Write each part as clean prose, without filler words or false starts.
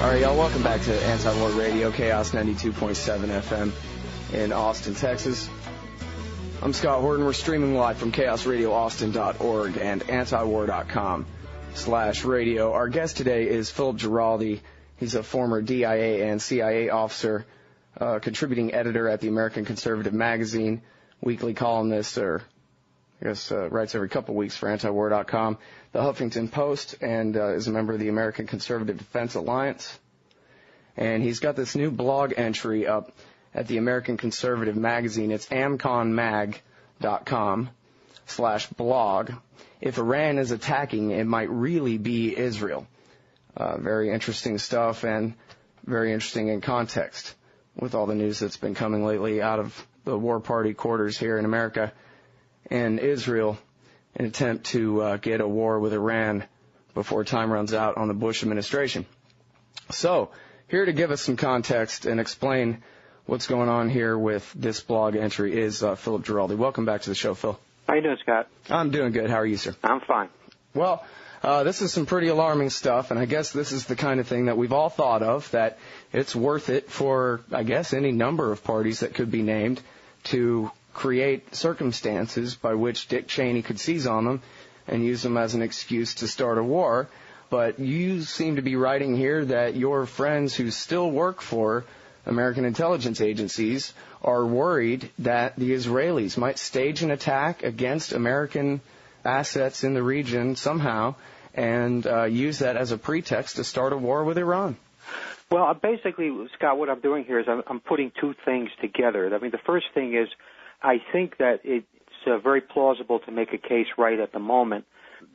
All right, y'all, welcome back to Anti-War Radio, Chaos 92.7 FM in Austin, Texas. I'm Scott Horton. We're streaming live from chaosradioaustin.org and antiwar.com/radio. Our guest today is Philip Giraldi. He's a former DIA and CIA officer, contributing editor at the American Conservative magazine, weekly columnist, or I guess writes every couple weeks for antiwar.com, the Huffington Post, and is a member of the American Conservative Defense Alliance. And he's got this new blog entry up at the American Conservative magazine. It's amconmag.com/blog. If Iran is attacking, it might really be Israel. Very interesting stuff, and very interesting in context with all the news that's been coming lately out of the war party quarters here in America and Israel, in an attempt to get a war with Iran before time runs out on the Bush administration. So, here to give us some context and explain what's going on here with this blog entry is Philip Giraldi. Welcome back to the show, Phil. How you doing, Scott? I'm doing good. How are you, sir? I'm fine. Well, this is some pretty alarming stuff, and I guess this is the kind of thing that we've all thought of, that it's worth it for, I guess, any number of parties that could be named to create circumstances by which Dick Cheney could seize on them and use them as an excuse to start a war. But you seem to be writing here that your friends who still work for American intelligence agencies are worried that the Israelis might stage an attack against American assets in the region somehow and use that as a pretext to start a war with Iran. Well, basically, Scott, what I'm doing here is I'm putting two things together. I mean, the first thing is I think that it's very plausible to make a case right at the moment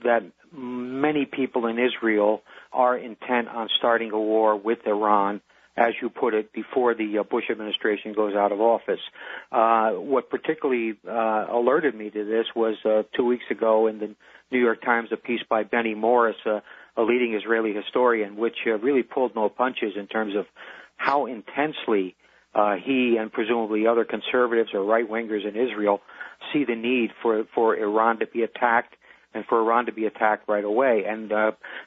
that many people in Israel are intent on starting a war with Iran, as you put it, before the Bush administration goes out of office. What particularly alerted me to this was 2 weeks ago in the New York Times, a piece by Benny Morris, a leading Israeli historian, which really pulled no punches in terms of how intensely he and presumably other conservatives or right-wingers in Israel see the need for Iran to be attacked and for Iran to be attacked right away. And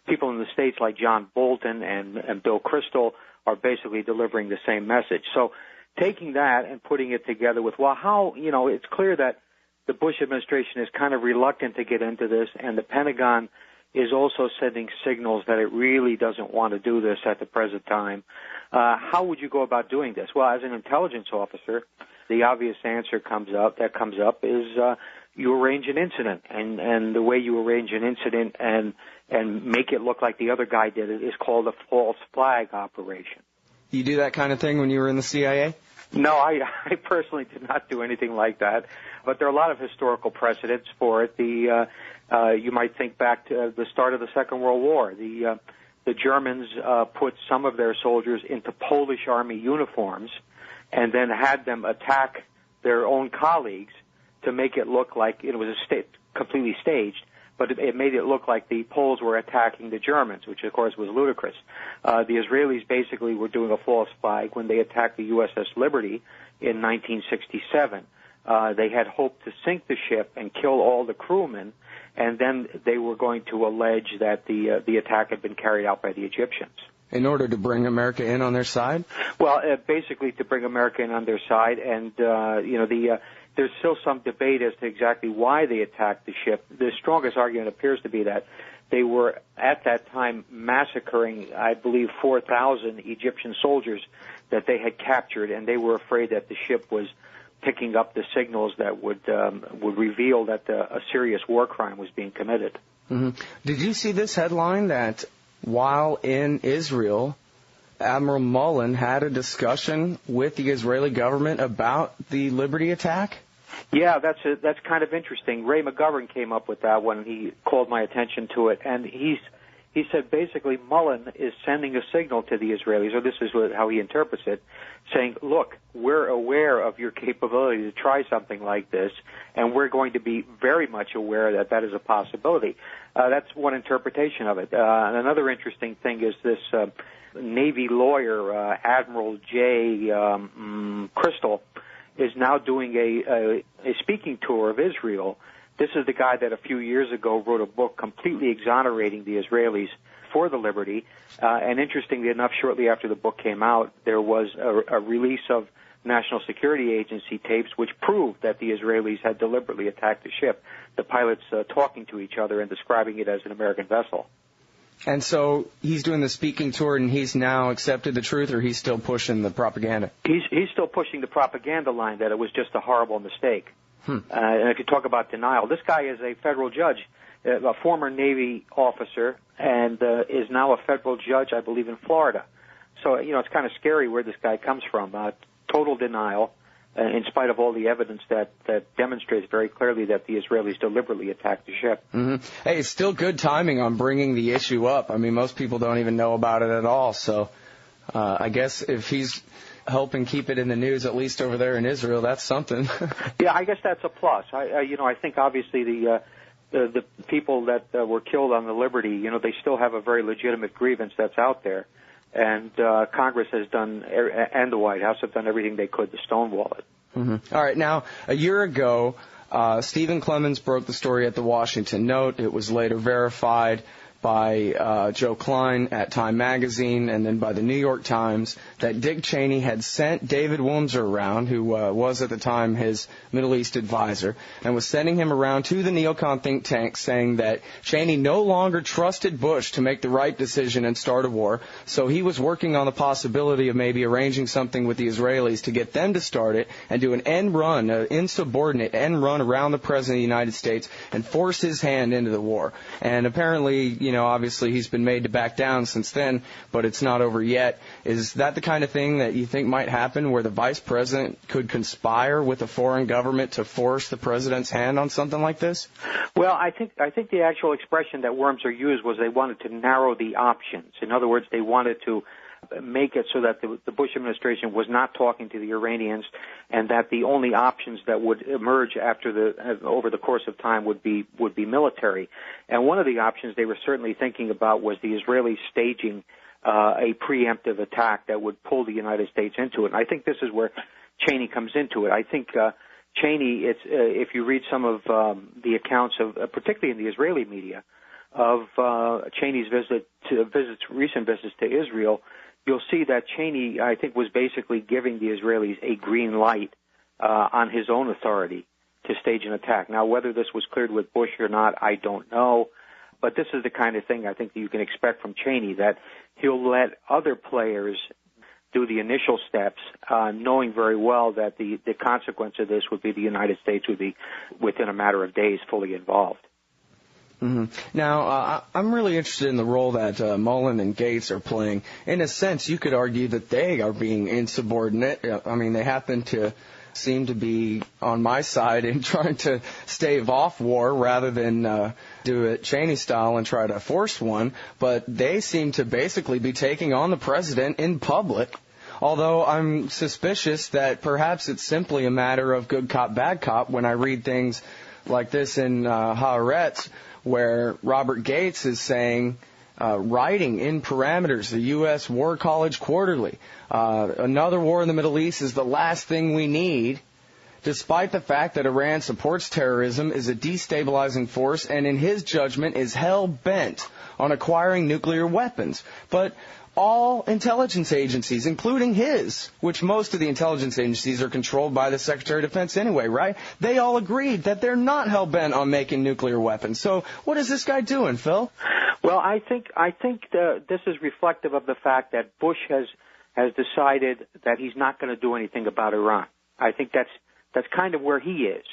people in the States like John Bolton and Bill Kristol are basically delivering the same message. So taking that and putting it together with, well, how, it's clear that the Bush administration is kind of reluctant to get into this, and the Pentagon is also sending signals that it really doesn't want to do this at the present time. How would you go about doing this? Well, as an intelligence officer, the obvious answer comes up is you arrange an incident, and the way you arrange an incident and make it look like the other guy did it is called a false flag operation. You do that kind of thing when you were in the CIA? No, I personally did not do anything like that, but there are a lot of historical precedents for it. You might think back to the start of the Second World War. The Germans put some of their soldiers into Polish army uniforms and then had them attack their own colleagues to make it look like it was completely staged, but it made it look like the Poles were attacking the Germans, which, of course, was ludicrous. The Israelis basically were doing a false flag when they attacked the USS Liberty in 1967. They had hoped to sink the ship and kill all the crewmen, and then they were going to allege that the attack had been carried out by the Egyptians. In order to bring America in on their side? Well, basically to bring America in on their side, and there's still some debate as to exactly why they attacked the ship. The strongest argument appears to be that they were at that time massacring, I believe, 4,000 Egyptian soldiers that they had captured, and they were afraid that the ship was picking up the signals that would reveal that a serious war crime was being committed. Mm-hmm. Did you see this headline that while in Israel, Admiral Mullen had a discussion with the Israeli government about the Liberty attack? Yeah, that's kind of interesting. Ray McGovern came up with that when he called my attention to it, and he said basically Mullen is sending a signal to the Israelis, or this is how he interprets it, saying, look, we're aware of your capability to try something like this, and we're going to be very much aware that that is a possibility. That's one interpretation of it. And another interesting thing is this Navy lawyer, Admiral J. Crystal, is now doing a speaking tour of Israel. This is the guy that a few years ago wrote a book completely exonerating the Israelis for the liberty. And interestingly enough, shortly after the book came out, there was a release of National Security Agency tapes which proved that the Israelis had deliberately attacked the ship, the pilots talking to each other and describing it as an American vessel. And so he's doing the speaking tour, and he's now accepted the truth, or he's still pushing the propaganda? He's still pushing the propaganda line that it was just a horrible mistake. And if you talk about denial, this guy is a federal judge, a former Navy officer, and is now a federal judge, I believe, in Florida. So, it's kind of scary where this guy comes from. Total denial, in spite of all the evidence that demonstrates very clearly that the Israelis deliberately attacked the ship. Mm-hmm. Hey, it's still good timing on bringing the issue up. I mean, most people don't even know about it at all. So I guess if he's helping keep it in the news, at least over there in Israel, that's something. Yeah, I guess that's a plus. I think obviously the people that were killed on the Liberty, they still have a very legitimate grievance that's out there. And Congress has done, and the White House have done everything they could to stonewall it. Mm-hmm. All right. Now, a year ago, Stephen Clemens broke the story at the Washington Note. It was later verified by Joe Klein at Time Magazine and then by the New York Times that Dick Cheney had sent David Wurmser around, who was at the time his Middle East advisor, and was sending him around to the neocon think tank saying that Cheney no longer trusted Bush to make the right decision and start a war, so he was working on the possibility of maybe arranging something with the Israelis to get them to start it and do an end run, an insubordinate end run around the President of the United States and force his hand into the war. And apparently, obviously he's been made to back down since then, but it's not over yet. Is that the kind of thing that you think might happen, where the vice president could conspire with a foreign government to force the president's hand on something like this? Well, I think the actual expression that Wurmser used was they wanted to narrow the options. In other words, they wanted to make it so that the Bush administration was not talking to the Iranians, and that the only options that would emerge over the course of time would be military. And one of the options they were certainly thinking about was the Israelis staging a preemptive attack that would pull the United States into it. And I think this is where Cheney comes into it. I think Cheney, if you read some of the accounts of, particularly in the Israeli media, of Cheney's recent visits to Israel, you'll see that Cheney, I think, was basically giving the Israelis a green light on his own authority to stage an attack. Now, whether this was cleared with Bush or not, I don't know. But this is the kind of thing I think that you can expect from Cheney, that he'll let other players do the initial steps, knowing very well that the consequence of this would be the United States would be, within a matter of days, fully involved. Mm-hmm. Now, I'm really interested in the role that Mullen and Gates are playing. In a sense, you could argue that they are being insubordinate. I mean, they happen to seem to be on my side in trying to stave off war rather than do it Cheney style and try to force one. But they seem to basically be taking on the president in public. Although I'm suspicious that perhaps it's simply a matter of good cop, bad cop when I read things like this in Haaretz, where Robert Gates is saying, writing in parameters, the U.S. War College Quarterly, another war in the Middle East is the last thing we need, despite the fact that Iran supports terrorism, is a destabilizing force, and in his judgment is hell-bent on acquiring nuclear weapons. But all intelligence agencies, including his, which most of the intelligence agencies are controlled by the Secretary of Defense anyway, right? They all agreed that they're not hell-bent on making nuclear weapons. So what is this guy doing, Phil? Well, I think this is reflective of the fact that Bush has decided that he's not going to do anything about Iran. I think that's kind of where he is.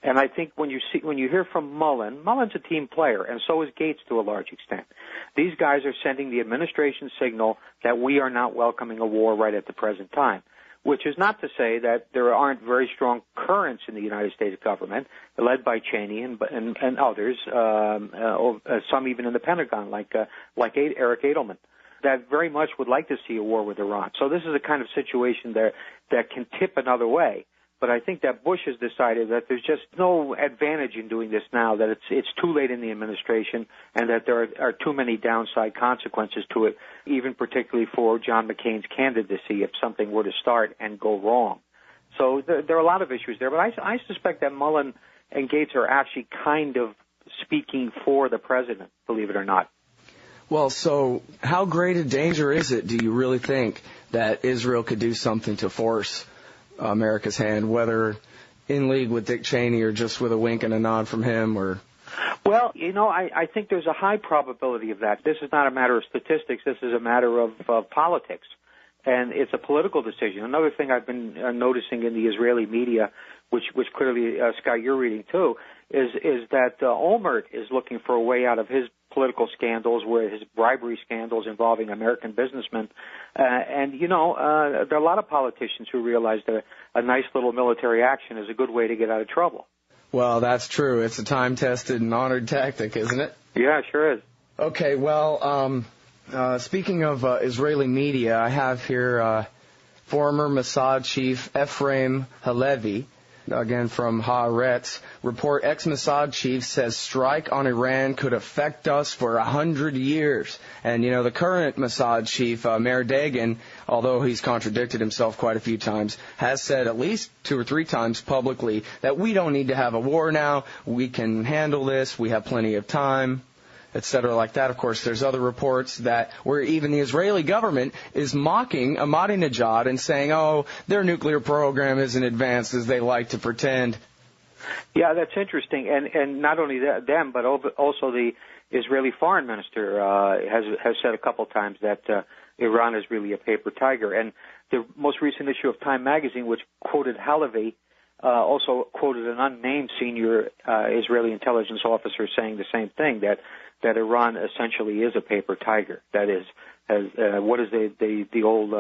And I think when you hear from Mullen's a team player, and so is Gates to a large extent. These guys are sending the administration signal that we are not welcoming a war right at the present time, which is not to say that there aren't very strong currents in the United States government, led by Cheney and others, some even in the Pentagon, like Eric Edelman, that very much would like to see a war with Iran. So this is a kind of situation there that can tip another way. But I think that Bush has decided that there's just no advantage in doing this now, that it's too late in the administration, and that there are too many downside consequences to it, even particularly for John McCain's candidacy if something were to start and go wrong. So there are a lot of issues there, but I suspect that Mullen and Gates are actually kind of speaking for the president, believe it or not. Well, so how great a danger is it, do you really think, that Israel could do something to force America's hand, whether in league with Dick Cheney or just with a wink and a nod from him? Or Well, I think there's a high probability of that. This is not a matter of statistics. This is a matter of politics, and it's a political decision. Another thing I've been noticing in the Israeli media, which clearly, Scott, you're reading too, is that Olmert is looking for a way out of his political scandals, where his bribery scandals involving American businessmen. And there are a lot of politicians who realize that a nice little military action is a good way to get out of trouble. Well, that's true. It's a time-tested and honored tactic, isn't it? Yeah, it sure is. Okay, well, speaking of Israeli media, I have here former Mossad chief Ephraim Halevi, again from Haaretz, report ex-Mossad chief says strike on Iran could affect us for 100 years. And, the current Mossad chief, Meir Dagan, although he's contradicted himself quite a few times, has said at least 2 or 3 times publicly that we don't need to have a war now, we can handle this, we have plenty of time, etc. like that. Of course, there's other reports that where even the Israeli government is mocking Ahmadinejad and saying, oh, their nuclear program isn't advanced as they like to pretend. Yeah, that's interesting. And not only them, but also the Israeli foreign minister has said a couple times that Iran is really a paper tiger. And the most recent issue of Time magazine, which quoted Halevi, also quoted an unnamed senior Israeli intelligence officer saying the same thing, that Iran essentially is a paper tiger. That is, what is the old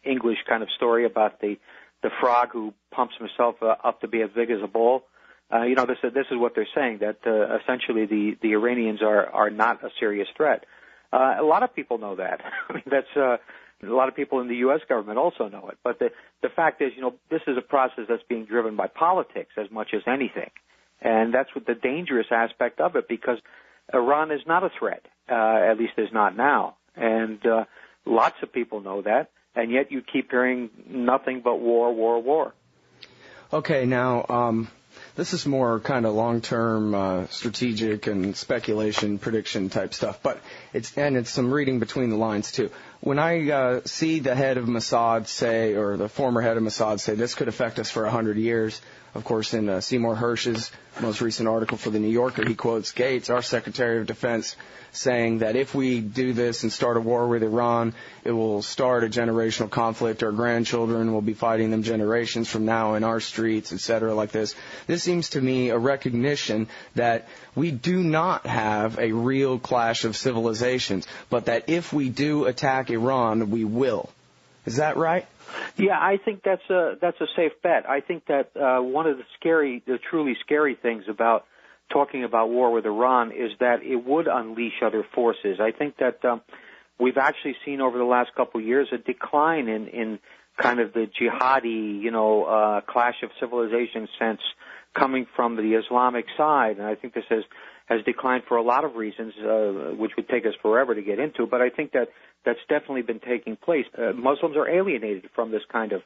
English kind of story about the frog who pumps himself up to be as big as a bull? This is what they're saying, that essentially the Iranians are not a serious threat. A lot of people know that. I mean, that's a lot of people in the U.S. government also know it. But the fact is, this is a process that's being driven by politics as much as anything, and that's what the dangerous aspect of it, because Iran is not a threat, at least is not now. And lots of people know that, and yet you keep hearing nothing but war, war, war. Okay, now, this is more kind of long-term strategic and speculation, prediction type stuff, but it's some reading between the lines, too. When I see the head of Mossad say, or the former head of Mossad say, this could affect us for 100 years, of course, in Seymour Hersh's most recent article for The New Yorker, he quotes Gates, our Secretary of Defense, saying that if we do this and start a war with Iran, it will start a generational conflict. Our grandchildren will be fighting them generations from now in our streets, etc., like this. This seems to me a recognition that we do not have a real clash of civilizations, but that if we do attack Iran, we will. Is that right? Yeah, I think that's a safe bet. I think that one of the truly scary things about talking about war with Iran is that it would unleash other forces. I think that we've actually seen over the last couple of years a decline in kind of the jihadi, clash of civilization sense coming from the Islamic side, and I think this has declined for a lot of reasons, which would take us forever to get into. But I think that's definitely been taking place. Muslims are alienated from this kind of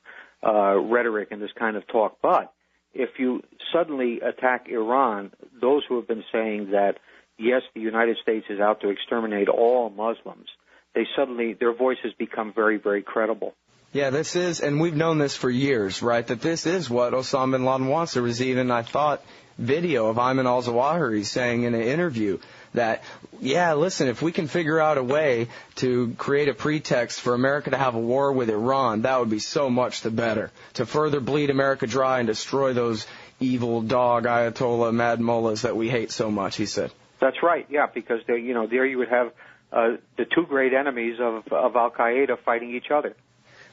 rhetoric and this kind of talk. But if you suddenly attack Iran, those who have been saying that, yes, the United States is out to exterminate all Muslims, their voices become very, very credible. Yeah, this is, and we've known this for years, right, that this is what Osama bin Laden wants. There was even, I thought, video of Ayman alZawahri saying in an interview that, yeah, listen, if we can figure out a way to create a pretext for America to have a war with Iran, that would be so much the better, to further bleed America dry and destroy those evil dog Ayatollah mad mullahs that we hate so much, he said. That's right, yeah, because there you would have the two great enemies of al-Qaeda fighting each other.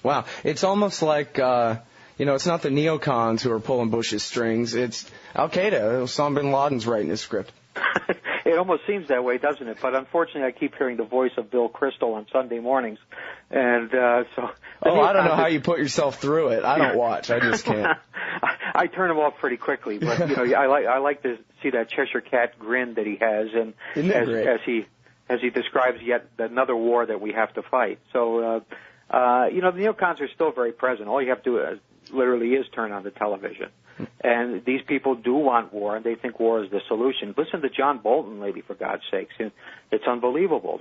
Wow, it's almost like, it's not the neocons who are pulling Bush's strings, it's al-Qaeda. Osama bin Laden's writing his script. It almost seems that way, doesn't it? But unfortunately, I keep hearing the voice of Bill Kristol on Sunday mornings, and so. I don't know how you put yourself through it. I don't watch. I just can't. I turn him off pretty quickly, but I like to see that Cheshire Cat grin that he has, and as he describes yet another war that we have to fight. So, the neocons are still very present. All you have to do literally is turn on the television. And these people do want war, and they think war is the solution. Listen to John Bolton, lady, for God's sakes. It's unbelievable.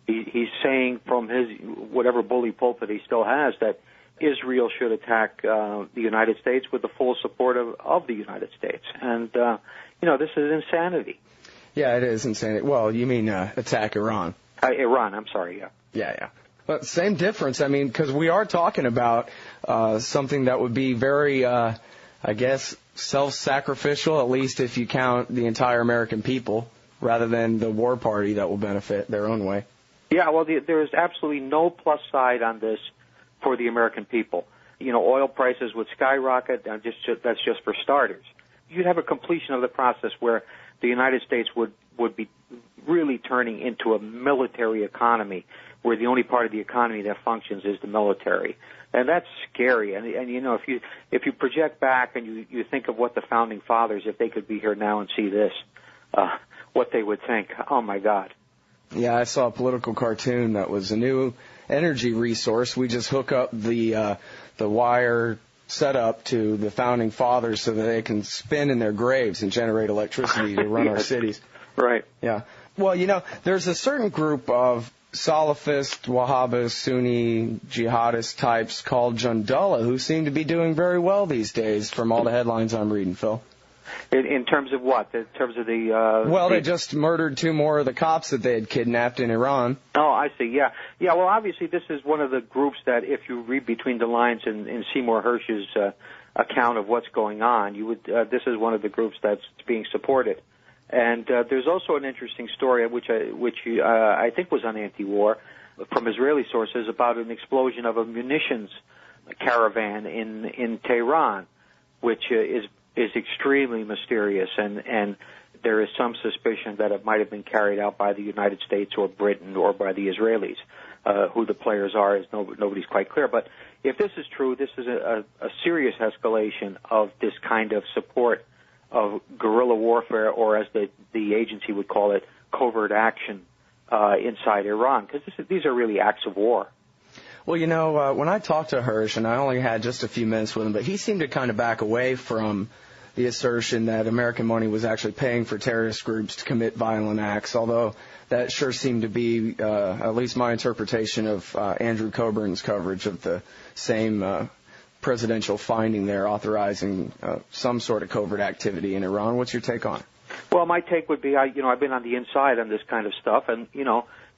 He's saying from his whatever bully pulpit he still has that Israel should attack the United States with the full support of the United States. And, this is insanity. Yeah, it is insanity. Well, you mean attack Iran. Iran, I'm sorry, yeah. Yeah. But same difference, because we are talking about something that would be very, self-sacrificial, at least if you count the entire American people, rather than the war party that will benefit their own way. Yeah, well, there is absolutely no plus side on this for the American people. Oil prices would skyrocket, and that's just for starters. You'd have a completion of the process where the United States would be really turning into a military economy, where the only part of the economy that functions is the military. And that's scary. And if you project back and you think of what the founding fathers, if they could be here now and see this, what they would think. Oh my God. Yeah, I saw a political cartoon that was a new energy resource. We just hook up the wire setup to the founding fathers so that they can spin in their graves and generate electricity to run our cities. Right. Yeah. Well, there's a certain group of Salafist, Wahhabist, Sunni, jihadist types called Jundullah who seem to be doing very well these days from all the headlines I'm reading, Phil. In terms of what? In terms of the... they just murdered 2 more of the cops that they had kidnapped in Iran. Oh, I see, yeah. Yeah, well, obviously this is one of the groups that if you read between the lines in Seymour Hersh's account of what's going on, this is one of the groups that's being supported. And there's also an interesting story, which I think was on Anti-War, from Israeli sources, about an explosion of a munitions caravan in Tehran, which is extremely mysterious, and there is some suspicion that it might have been carried out by the United States or Britain or by the Israelis. Who the players are is nobody's quite clear. But if this is true, this is a serious escalation of this kind of support of guerrilla warfare, or as the agency would call it, covert action inside Iran, because these are really acts of war. Well, when I talked to Hirsch, and I only had just a few minutes with him, but he seemed to kind of back away from the assertion that American money was actually paying for terrorist groups to commit violent acts, although that sure seemed to be at least my interpretation of Andrew Coburn's coverage of the same presidential finding there authorizing some sort of covert activity in Iran. What's your take on it? Well, my take would be, I've been on the inside on this kind of stuff, and,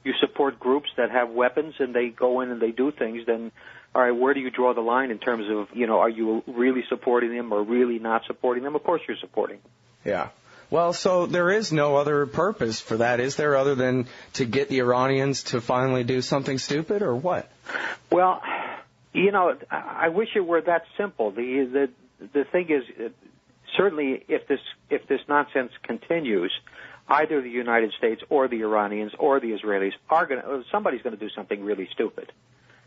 you support groups that have weapons and they go in and they do things, then, all right, where do you draw the line in terms of, are you really supporting them or really not supporting them? Of course you're supporting them. Yeah. Well, so there is no other purpose for that, is there, other than to get the Iranians to finally do something stupid, or what? Well, I wish it were that simple. The thing is, certainly if this nonsense continues, either the United States or the Iranians or the Israelis somebody's going to do something really stupid,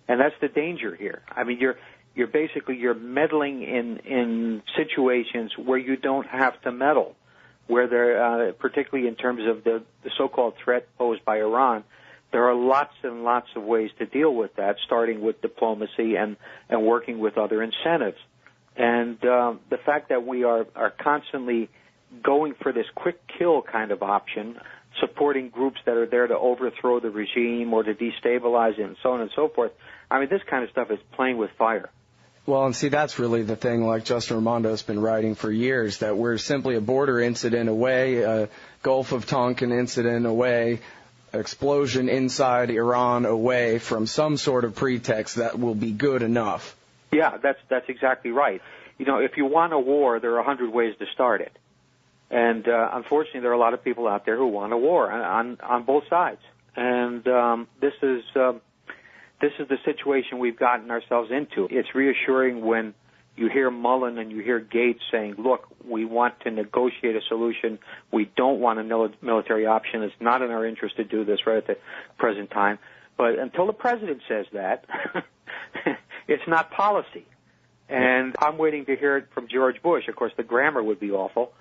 and that's the danger here. I mean, you're basically meddling in situations where you don't have to meddle, where there, particularly in terms of the so-called threat posed by Iran. There are lots and lots of ways to deal with that, starting with diplomacy and working with other incentives. And the fact that we are constantly going for this quick kill kind of option, supporting groups that are there to overthrow the regime or to destabilize it and so on and so forth, I mean, this kind of stuff is playing with fire. Well, and see, that's really the thing, like Justin Raimondo's been writing for years, that we're simply a border incident away, a Gulf of Tonkin incident away, explosion inside Iran away from some sort of pretext that will be good enough. Yeah, that's exactly right. If you want a war, there are 100 ways to start it. And unfortunately, there are a lot of people out there who want a war on both sides. And this is the situation we've gotten ourselves into. It's reassuring when you hear Mullen and you hear Gates saying, look, we want to negotiate a solution. We don't want a military option. It's not in our interest to do this right at the present time. But until the president says that, it's not policy. And I'm waiting to hear it from George Bush. Of course, the grammar would be awful,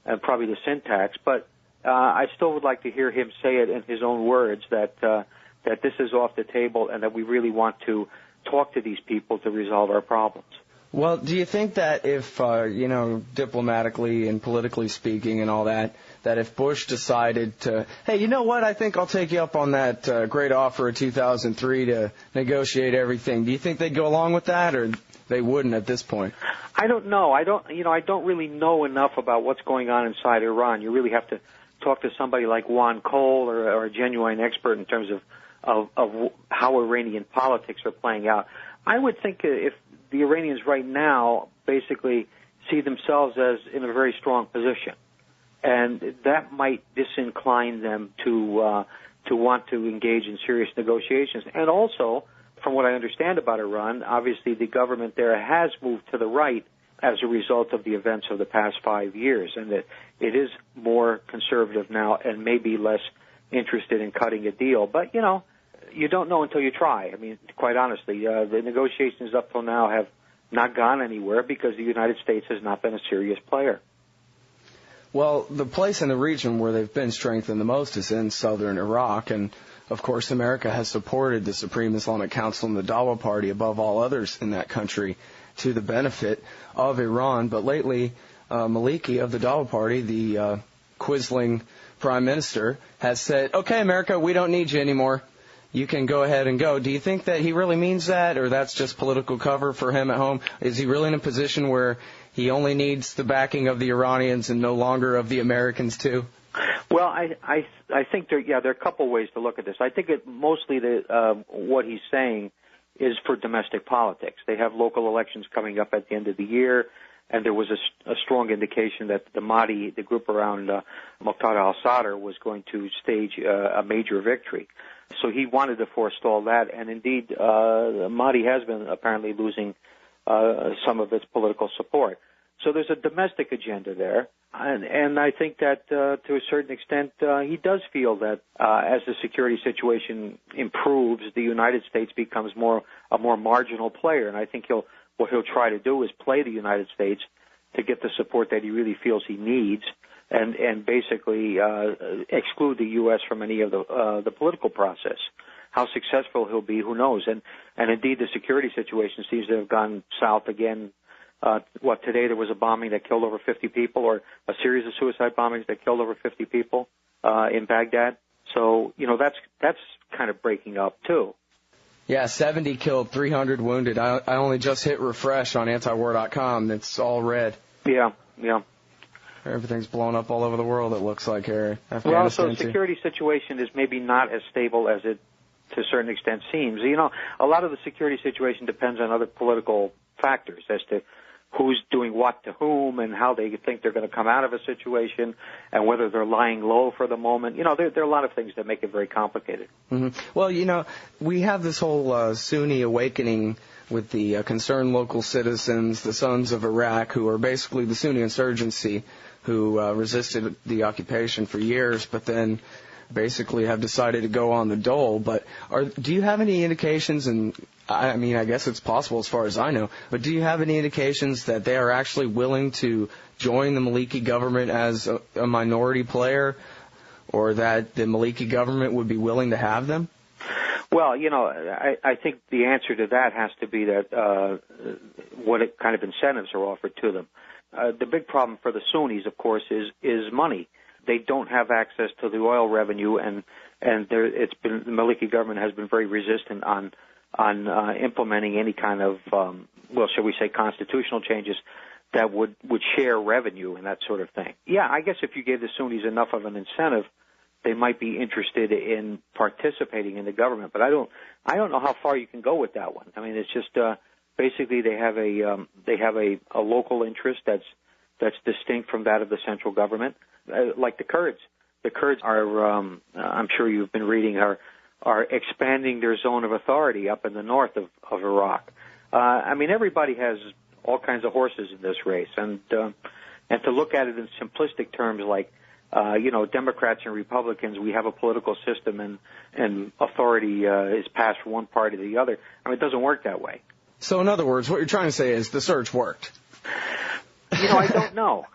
and probably the syntax, but I still would like to hear him say it in his own words, that this is off the table and that we really want to talk to these people to resolve our problems. Well, do you think that if, diplomatically and politically speaking and all that, that if Bush decided to, hey, you know what, I think I'll take you up on that great offer of 2003 to negotiate everything, do you think they'd go along with that, or they wouldn't at this point? I don't know. I don't really know enough about what's going on inside Iran. You really have to talk to somebody like Juan Cole or a genuine expert in terms of how Iranian politics are playing out. I would think if the Iranians right now basically see themselves as in a very strong position, and that might disincline them to want to engage in serious negotiations. And also, from what I understand about Iran, obviously the government there has moved to the right as a result of the events of the past 5 years, and that it is more conservative now and maybe less interested in cutting a deal. But, you don't know until you try. I mean, quite honestly, the negotiations up till now have not gone anywhere because the United States has not been a serious player. Well, the place in the region where they've been strengthened the most is in southern Iraq, and of course America has supported the Supreme Islamic Council and the Dawa Party above all others in that country to the benefit of Iran. But lately, Maliki of the Dawa Party, the quisling prime minister, has said, okay, America, we don't need you anymore. You can go ahead and go. Do you think that he really means that, or that's just political cover for him at home? Is he really in a position where he only needs the backing of the Iranians and no longer of the Americans too? Well, I think there are a couple ways to look at this. I think mostly what he's saying is for domestic politics. They have local elections coming up at the end of the year, and there was a strong indication that the Mahdi, the group around Muqtada al-Sadr, was going to stage a major victory. So he wanted to forestall that, and indeed, the Mahdi has been apparently losing some of its political support. So there's a domestic agenda there, and I think that to a certain extent he does feel that as the security situation improves, the United States becomes a more marginal player, and I think what he'll try to do is play the United States to get the support that he really feels he needs, and basically exclude the U.S. from any of the political process. How successful he'll be, who knows? And indeed, the security situation seems to have gone south again. Today there was a bombing that killed over 50 people, or a series of suicide bombings that killed over 50 people in Baghdad. So, that's kind of breaking up, too. Yeah, 70 killed, 300 wounded. I only just hit refresh on antiwar.com. It's all red. Yeah. Everything's blown up all over the world, it looks like, here. Well, so the security situation is maybe not as stable as it, to a certain extent, seems. A lot of the security situation depends on other political factors as to who's doing what to whom and how they think they're going to come out of a situation and whether they're lying low for the moment. There are a lot of things that make it very complicated. Mm-hmm. Well, we have this whole Sunni awakening with the concerned local citizens, the Sons of Iraq, who are basically the Sunni insurgency who resisted the occupation for years, but then basically have decided to go on the dole. But do you have any indications, and I mean, I guess it's possible as far as I know, but do you have any indications that they are actually willing to join the Maliki government as a minority player, or that the Maliki government would be willing to have them? Well, I think the answer to that has to be that what kind of incentives are offered to them. The big problem for the Sunnis, of course, is money. They don't have access to the oil revenue, and the Maliki government has been very resistant on implementing any kind of, shall we say, constitutional changes that would share revenue and that sort of thing. Yeah, I guess if you gave the Sunnis enough of an incentive, they might be interested in participating in the government. But I don't know how far you can go with that one. I mean, it's just basically they have a local interest that's distinct from that of the central government, like the Kurds. The Kurds are, I'm sure you've been reading, are expanding their zone of authority up in the north of Iraq. I mean, everybody has all kinds of horses in this race, and to look at it in simplistic terms, like Democrats and Republicans, we have a political system, and authority is passed from one party to the other. I mean, it doesn't work that way. So, in other words, what you're trying to say is the surge worked. I don't know.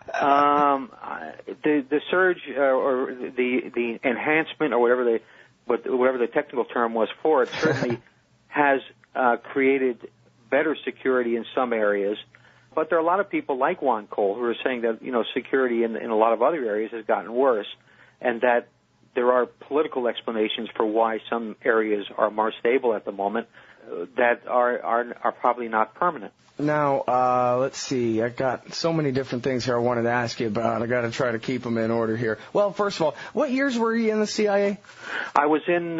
The surge or the enhancement or whatever the technical term was for it certainly has created better security in some areas. But there are a lot of people like Juan Cole who are saying that, security in a lot of other areas has gotten worse, and that there are political explanations for why some areas are more stable at the moment that are probably not permanent. Now, let's see. I got so many different things here I wanted to ask you about. I got to try to keep them in order here. Well, first of all, what years were you in the CIA? I was in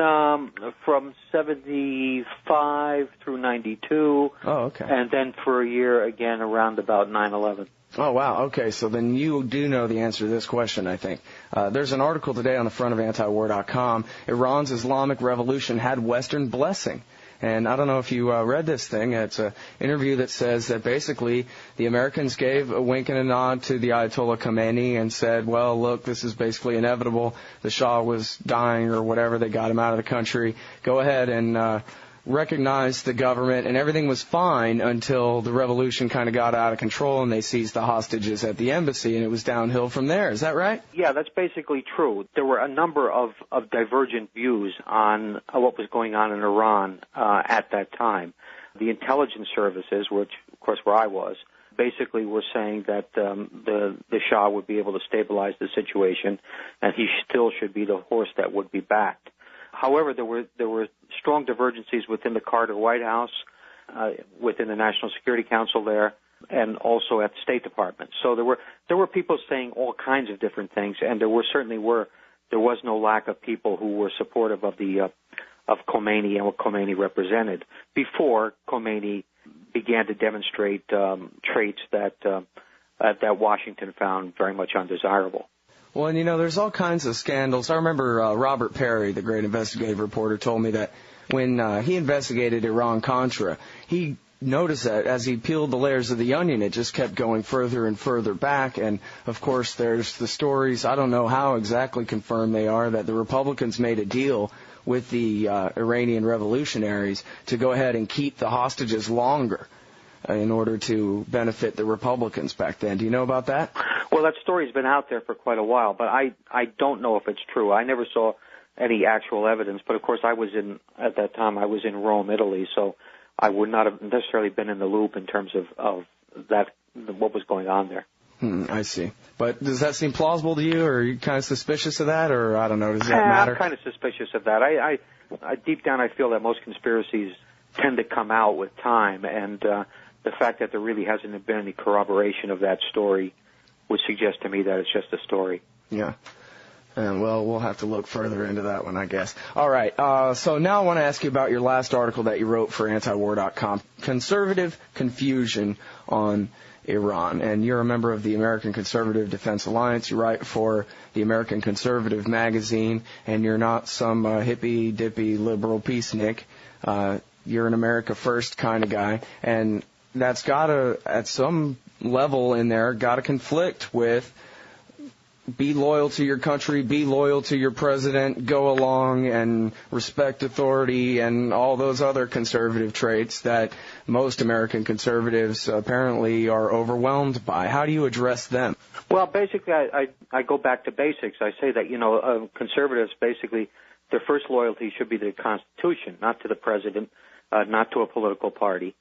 from 75 through 92. Oh, okay. And then for a year again around about 9/11. Oh, wow. Okay, so then you do know the answer to this question, I think. There's an article today on the front of antiwar.com. Iran's Islamic Revolution had Western blessing. And I don't know if you read this thing. It's an interview that says that basically the Americans gave a wink and a nod to the Ayatollah Khomeini and said, well, look, this is basically inevitable. The Shah was dying or whatever. They got him out of the country. Go ahead and recognized the government, and everything was fine until the revolution kind of got out of control and they seized the hostages at the embassy, and it was downhill from there. Is that right? Yeah, that's basically true. There were a number of divergent views on what was going on in Iran at that time. The intelligence services, which, of course, where I was, basically were saying that the Shah would be able to stabilize the situation, and he still should be the horse that would be backed. However, there were strong divergences within the Carter White House, within the National Security Council there, and also at the State Department. So there were people saying all kinds of different things, and there was no lack of people who were supportive of Khomeini and what Khomeini represented before Khomeini began to demonstrate traits that Washington found very much undesirable. Well, and there's all kinds of scandals. I remember Robert Perry, the great investigative reporter, told me that when he investigated IranContra, he noticed that as he peeled the layers of the onion, it just kept going further and further back. And, of course, there's the stories, I don't know how exactly confirmed they are, that the Republicans made a deal with the Iranian revolutionaries to go ahead and keep the hostages longer in order to benefit the Republicans back then. Do you know about that? Well, that story's been out there for quite a while, but I don't know if it's true. I never saw any actual evidence, but of course at that time I was in Rome, Italy, so I would not have necessarily been in the loop in terms of that, what was going on there. I see. But does that seem plausible to you, or are you kind of suspicious of that, or I don't know, does that matter? I'm kind of suspicious of that. I deep down I feel that most conspiracies tend to come out with time, and the fact that there really hasn't been any corroboration of that story would suggest to me that it's just a story. Yeah. And, well, we'll have to look further into that one, I guess. All right. So now I want to ask you about your last article that you wrote for antiwar.com, Conservative Confusion on Iran. And you're a member of the American Conservative Defense Alliance. You write for the American Conservative magazine, and you're not some hippy-dippy liberal peacenik. You're an America First kind of guy. And that's got to, at some level in there, got to conflict with be loyal to your country, be loyal to your president, go along and respect authority, and all those other conservative traits that most American conservatives apparently are overwhelmed by. How do you address them? Well, basically, I go back to basics. I say that, conservatives, basically, their first loyalty should be to the Constitution, not to the president, not to a political party,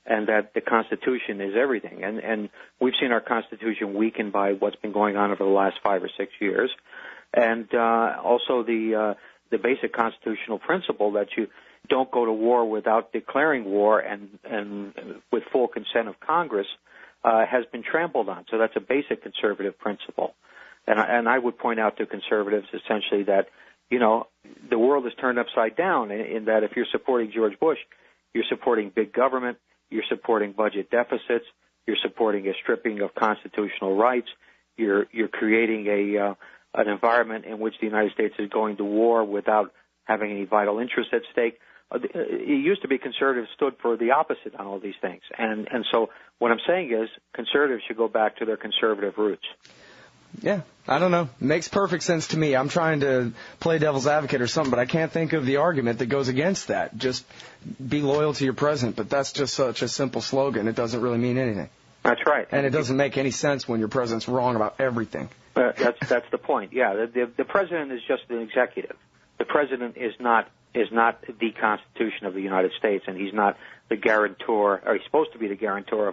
and that the Constitution is everything. And we've seen our Constitution weakened by what's been going on over the last 5 or 6 years. And also the basic constitutional principle that you don't go to war without declaring war and with full consent of Congress has been trampled on. So that's a basic conservative principle. And I would point out to conservatives essentially that, the world is turned upside down in that if you're supporting George Bush, you're supporting big government, you're supporting budget deficits, you're supporting a stripping of constitutional rights, you're creating an environment in which the United States is going to war without having any vital interest at stake. It used to be conservatives stood for the opposite on all these things. And so what I'm saying is conservatives should go back to their conservative roots. Yeah, I don't know. Makes perfect sense to me. I'm trying to play devil's advocate or something, but I can't think of the argument that goes against that. Just be loyal to your president, but that's just such a simple slogan. It doesn't really mean anything. That's right. And it doesn't make any sense when your president's wrong about everything. That's the point, yeah. The president is just an executive. The president is not is not the Constitution of the United States, and he's not the guarantor, or he's supposed to be the guarantor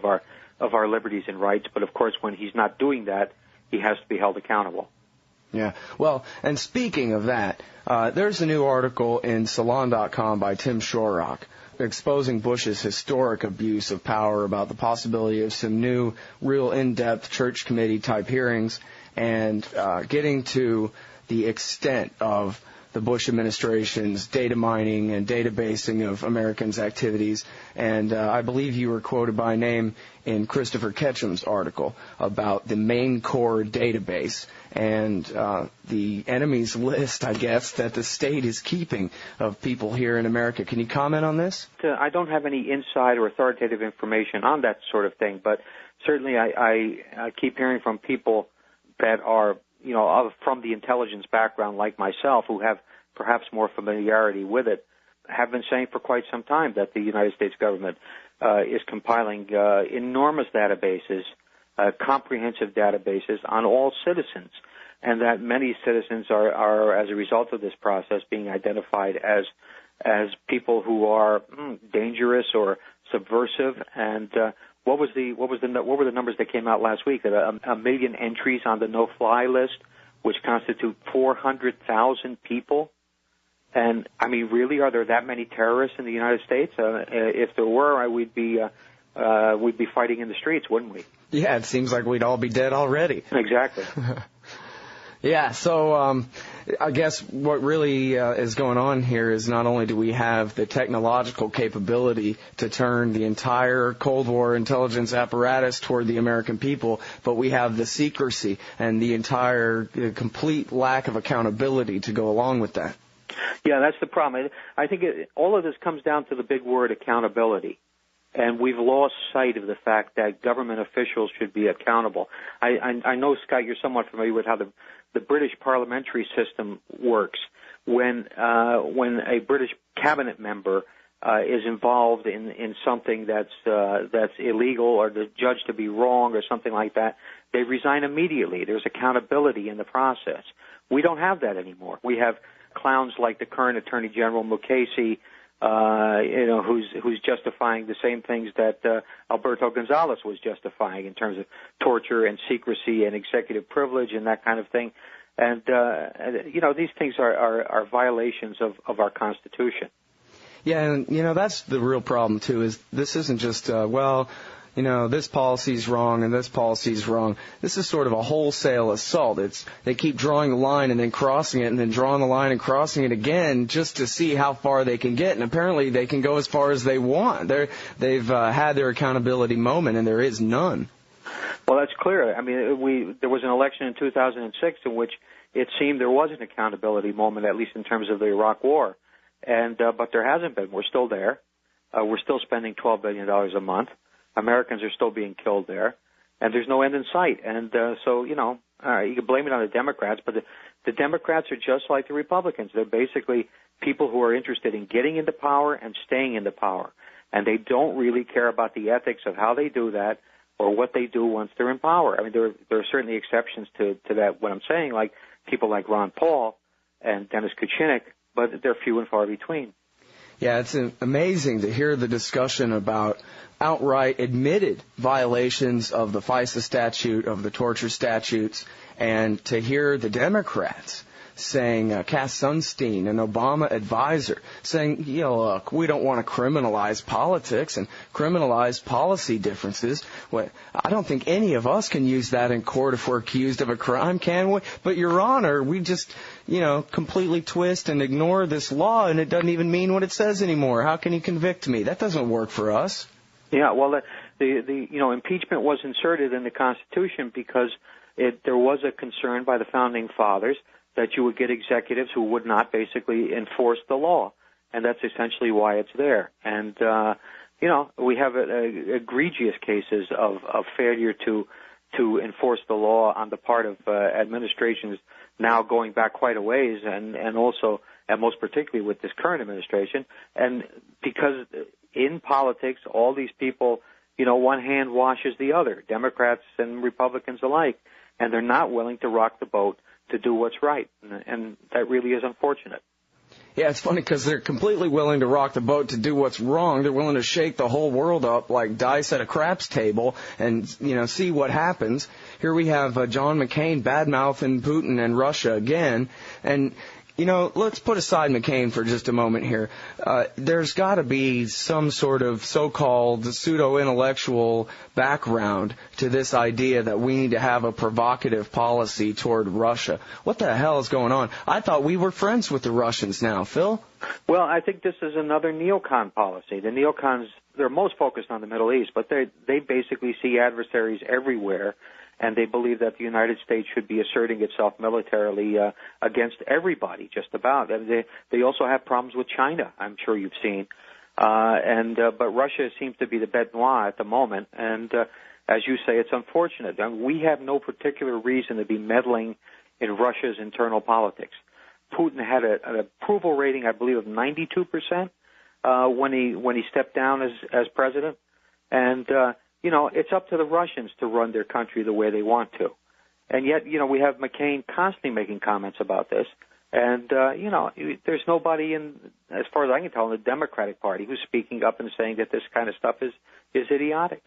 of our liberties and rights. But of course, when he's not doing that, he has to be held accountable. Yeah. Well, and speaking of that, there's a new article in Salon.com by Tim Shorrock exposing Bush's historic abuse of power, about the possibility of some new, real in-depth church committee type hearings, and getting to the extent of the Bush administration's data mining and databasing of Americans' activities. And I believe you were quoted by name in Christopher Ketchum's article about the main core database and the enemies list, I guess, that the state is keeping of people here in America. Can you comment on this? I don't have any inside or authoritative information on that sort of thing, but certainly I keep hearing from people that are, from the intelligence background like myself, who have perhaps more familiarity with it, have been saying for quite some time that the United States government is compiling enormous databases, comprehensive databases on all citizens, and that many citizens are as a result of this process, being identified as people who are dangerous or subversive. And what were the numbers that came out last week? That a million entries on the no-fly list, which constitute 400,000 people. And I mean, really, are there that many terrorists in the United States? If there were, we'd be fighting in the streets, wouldn't we? Yeah, it seems like we'd all be dead already. Exactly. Yeah, so I guess what really is going on here is not only do we have the technological capability to turn the entire Cold War intelligence apparatus toward the American people, but we have the secrecy and the entire complete lack of accountability to go along with that. Yeah, that's the problem. I think all of this comes down to the big word accountability. And we've lost sight of the fact that government officials should be accountable. I know, Scott, you're somewhat familiar with how the British parliamentary system works. When a British cabinet member is involved in something that's illegal or judged to be wrong or something like that, they resign immediately. There's accountability in the process. We don't have that anymore. We have clowns like the current Attorney General Mukasey, who's justifying the same things that Alberto Gonzales was justifying in terms of torture and secrecy and executive privilege and that kind of thing. And these things are violations of our Constitution. Yeah, and that's the real problem too. Is this isn't just this policy's wrong and this policy's wrong. This is sort of a wholesale assault. They keep drawing the line and then crossing it and then drawing the line and crossing it again just to see how far they can get. And apparently they can go as far as they want. They've had their accountability moment, and there is none. Well, that's clear. I mean, there was an election in 2006 in which it seemed there was an accountability moment, at least in terms of the Iraq War. But there hasn't been. We're still there. We're still spending $12 billion a month. Americans are still being killed there, and there's no end in sight. And so, you can blame it on the Democrats, but the Democrats are just like the Republicans. They're basically people who are interested in getting into power and staying into power, and they don't really care about the ethics of how they do that or what they do once they're in power. I mean, there are certainly exceptions to that, what I'm saying, like people like Ron Paul and Dennis Kucinich, but they're few and far between. Yeah, it's amazing to hear the discussion about outright admitted violations of the FISA statute, of the torture statutes, and to hear the Democrats saying, Cass Sunstein, an Obama advisor, saying, look, we don't want to criminalize politics and criminalize policy differences. Well, I don't think any of us can use that in court if we're accused of a crime, can we? But, Your Honor, we just, completely twist and ignore this law, and it doesn't even mean what it says anymore. How can you convict me? That doesn't work for us. Yeah, well, the impeachment was inserted in the Constitution because there was a concern by the Founding Fathers that you would get executives who would not basically enforce the law, and that's essentially why it's there. And we have egregious cases of failure to enforce the law on the part of administrations now going back quite a ways, and also, and most particularly with this current administration. And because in politics, all these people, one hand washes the other, Democrats and Republicans alike, and they're not willing to rock the boat to do what's right, and that really is unfortunate. Yeah, it's funny because they're completely willing to rock the boat to do what's wrong. They're willing to shake the whole world up like dice at a craps table and, see what happens. Here we have John McCain bad-mouthing Putin and Russia again. And, let's put aside McCain for just a moment here. There's got to be some sort of so-called pseudo-intellectual background to this idea that we need to have a provocative policy toward Russia. What the hell is going on? I thought we were friends with the Russians now. Phil? Well, I think this is another neocon policy. The neocons, they're most focused on the Middle East, but they basically see adversaries everywhere, and they believe that the United States should be asserting itself militarily against everybody, just about. And they also have problems with China, I'm sure you've seen. But Russia seems to be the bête noire at the moment, and as you say, it's unfortunate. We have no particular reason to be meddling in Russia's internal politics. Putin had an approval rating, I believe, of 92% when he stepped down as president, and it's up to the Russians to run their country the way they want to. And yet, we have McCain constantly making comments about this. And, there's nobody as far as I can tell, in the Democratic Party who's speaking up and saying that this kind of stuff is idiotic.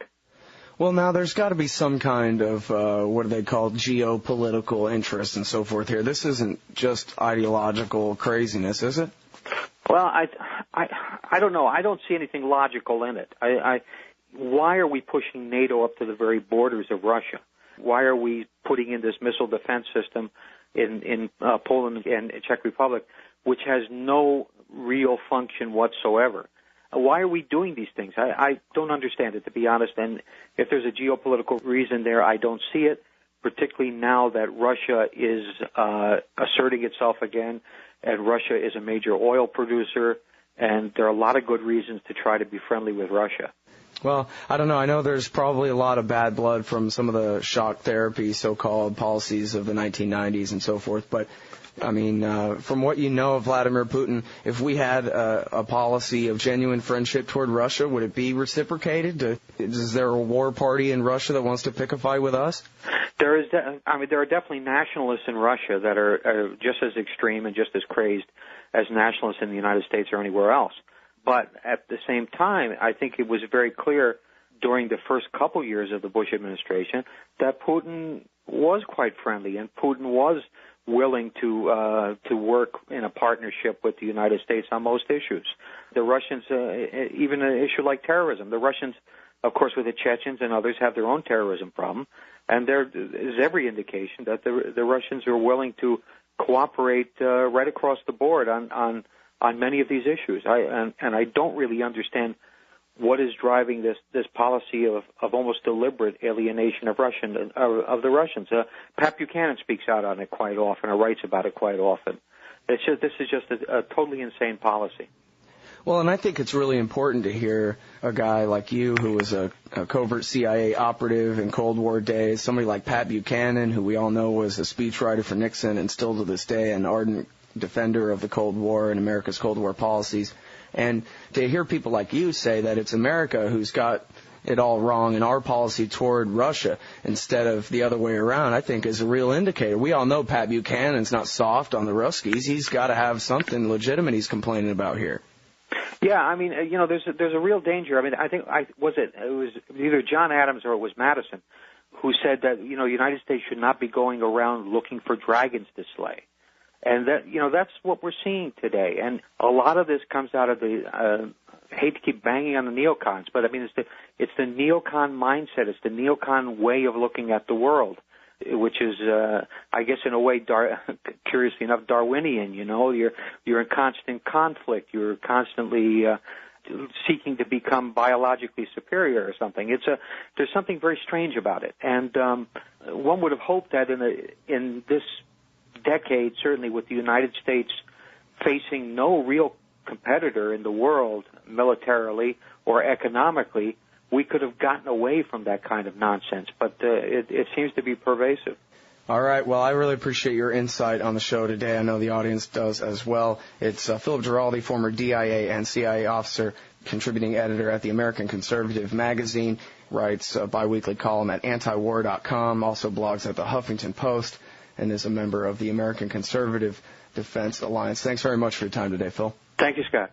Well, now, there's got to be some kind of, what do they call, geopolitical interest and so forth here. This isn't just ideological craziness, is it? Well, I don't know. I don't see anything logical in it. Why are we pushing NATO up to the very borders of Russia? Why are we putting in this missile defense system in Poland and Czech Republic, which has no real function whatsoever? Why are we doing these things? I don't understand it, to be honest, and if there's a geopolitical reason there, I don't see it, particularly now that Russia is asserting itself again, and Russia is a major oil producer, and there are a lot of good reasons to try to be friendly with Russia. Well, I don't know. I know there's probably a lot of bad blood from some of the shock therapy so-called policies of the 1990s and so forth. But, I mean, from what you know of Vladimir Putin, if we had a policy of genuine friendship toward Russia, would it be reciprocated? Is there a war party in Russia that wants to pick a fight with us? There are definitely nationalists in Russia that are just as extreme and just as crazed as nationalists in the United States or anywhere else. But at the same time, I think it was very clear during the first couple years of the Bush administration that Putin was quite friendly and Putin was willing to work in a partnership with the United States on most issues. The Russians, even an issue like terrorism, the Russians, of course, with the Chechens and others, have their own terrorism problem, and there is every indication that the Russians are willing to cooperate right across the board on many of these issues. I don't really understand what is driving this policy of almost deliberate alienation of the Russians. Pat Buchanan speaks out on it quite often, or writes about it quite often. This is just a totally insane policy. Well, and I think it's really important to hear a guy like you who was a covert CIA operative in Cold War days, somebody like Pat Buchanan, who we all know was a speechwriter for Nixon and still to this day an ardent defender of the Cold War and America's Cold War policies. And to hear people like you say that it's America who's got it all wrong in our policy toward Russia instead of the other way around, I think is a real indicator. We all know Pat Buchanan's not soft on the Ruskies. He's got to have something legitimate he's complaining about here. Yeah, I mean, there's a real danger. I mean, I think it was either John Adams or it was Madison who said that, the United States should not be going around looking for dragons to slay. And that's what we're seeing today. And a lot of this comes out of the, hate to keep banging on the neocons, but I mean, it's the neocon mindset. It's the neocon way of looking at the world, which is, I guess in a way, curiously enough, Darwinian. You're in constant conflict. You're constantly, seeking to become biologically superior or something. There's something very strange about it. And, one would have hoped that in this decade, certainly with the United States facing no real competitor in the world militarily or economically, we could have gotten away from that kind of nonsense. But it seems to be pervasive. All right. Well, I really appreciate your insight on the show today. I know the audience does as well. It's Philip Giraldi, former DIA and CIA officer, contributing editor at the American Conservative magazine, writes a biweekly column at antiwar.com, also blogs at the Huffington Post, and is a member of the American Conservative Defense Alliance. Thanks very much for your time today, Phil. Thank you, Scott.